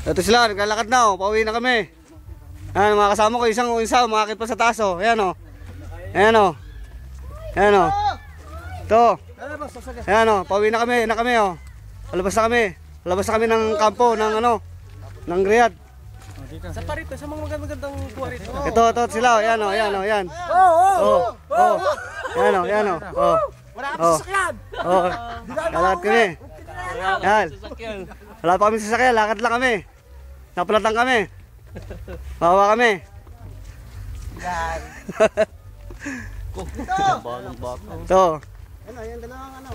Ito sila, naglalakad na oh. Pauwi na kami. Ayan, mga kasama ko, isang umakit pa sa taas oh. Ayan oh. Ayan oh. Ayan oh. Ito. Ayan oh, pauwi na kami oh. Palabas na kami ng kampo, ng ano, ng Riyadh. Sa parito, sa mga magandang kuha rito. Ito sila oh. Ayan oh, ayan oh, ayan. Oh. Ayan oh, ayan oh. Oh. Wala kang sasakyan. Oh. Lalakad kami. Ayan. Wala pa kami sasakyan, lakad lang kami. Napalat lang kami. Bawa kami. Yan. Ito. Ano, yan dalawang ano.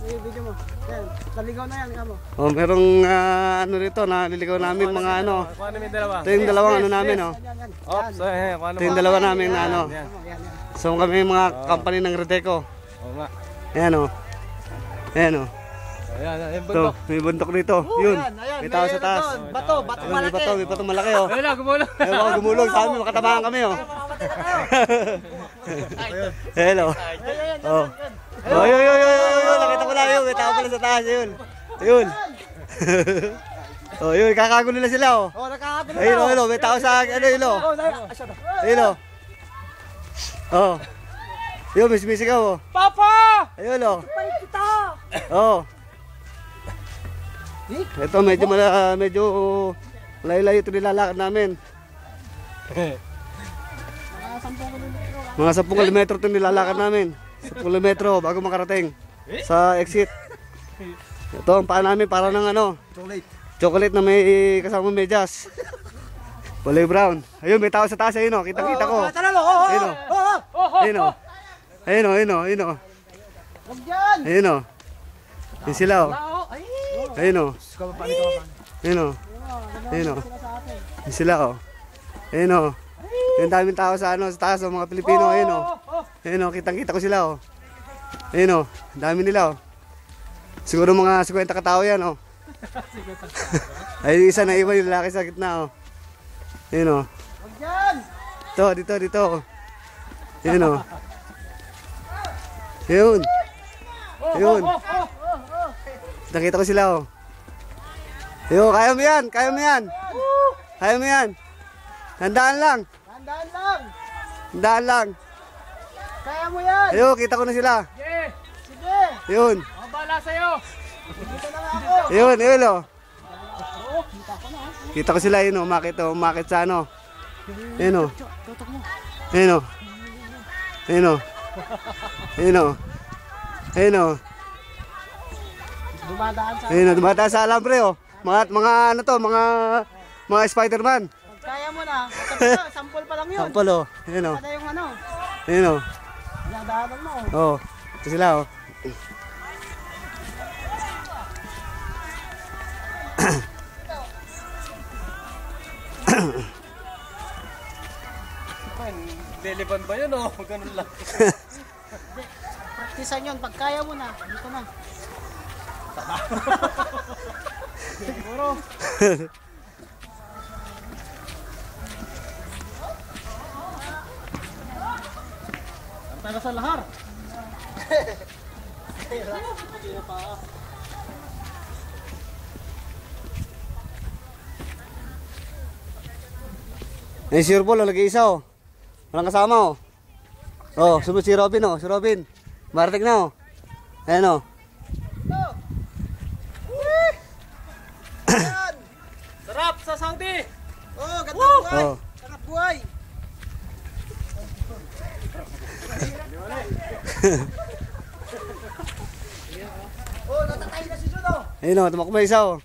Yung video mo. Yan, naligaw na yan kamo. Oh, merong ano rito, naliligaw namin mga ano. Kuha namin dalawa. Ito yung dalawang ano namin oh. Yan. Oops, kuha Ito yung dalawa namin na ano. Yan. Yan. So kami mga company ng Reteco. Oo nga. Ayan oh. Ayan oh. Ayan, yung Ito, bundok. may bundok dito. Yun. May tao sa taas. Bato Ayun, malaki. may bato malaki oh. Ayun lang, gumulong. Ayun, baka gumulong sa amin, makatamaan kami oh. Hello. Oh. Oh, yun. Nakita ko lang yun. May tao pala sa taas yun. Ayun. Oh, yun, kakagulo na sila oh. Oh, nakakagulo. Ayun, may tao sa ano yun oh. Ayun oh. Oh. Yun, may sumisigaw oh. Papa! Ayun oh. Palit kita. Oh. Ito medyo layo-layo ito nilalakad namin. Mga 10 kilometro ito nilalakad namin. 10 kilometro bago makarating sa exit. Ito ang paa namin para ng ano, chocolate na may kasamang medyas. Kulay brown. Ayun, may tao sa taas. Ayun o, kitang-kita ko. Ayun o. Ayun o. Ayun o. Wag dyan. Ayun o. Yun sila o. Ayun o. Ayun o. Ayun o. Yun sila o. Ayun o. Yung daming tao sa ano, sa taas o, mga Pilipino. Ayun o. Ayun o, kitang-kita ko sila o. Ayun o. Dami nila o. Siguro mga 50 katao yan o. Ay, isa na iwan yung lalaki sa gitna o. Ayun o. Wag dyan. Dito. Ayun o. Ayun. Ayun. Nakita ko sila oh. Ayun, kaya mo yan. Kaya mo yan. Handaan lang. Kaya mo yan. Ayun, kita ko na sila. Sige. Ayun. Bala sa'yo! Dito na nga ako. Ayun oh. Kita ko sila yun oh, umakit sa ano. Ayun oh. Ayun oh. Ayun oh. Ayun oh. Ayun oh. Dumadaan sa. Ayun oh, dumadaan sa alambre oh. Mga ano to, mga Spider-Man. Pag kaya mo na. Sample pa lang yun. Sampol oh. Ayun oh. Kada yung ano. Ayun oh. Dinadaanan mo. Oh. Ito sila oh. Liliban ba yun o? Ganun lang. Praktisan yun. Pag kaya mo na. Dito na. Siguro. Ang taga sa lahar. Ay, si Urbol, lagi isa oh. Walang kasama oh. Oh, sunod si Robin oh, si Robin. Marating na oh. Ayan oh. Sarap sa Saudi! Oh, ganda buhay. Oh. Sarap buhay. Oh, natatay na si Juno. Ayun oh, tumakbo isa oh.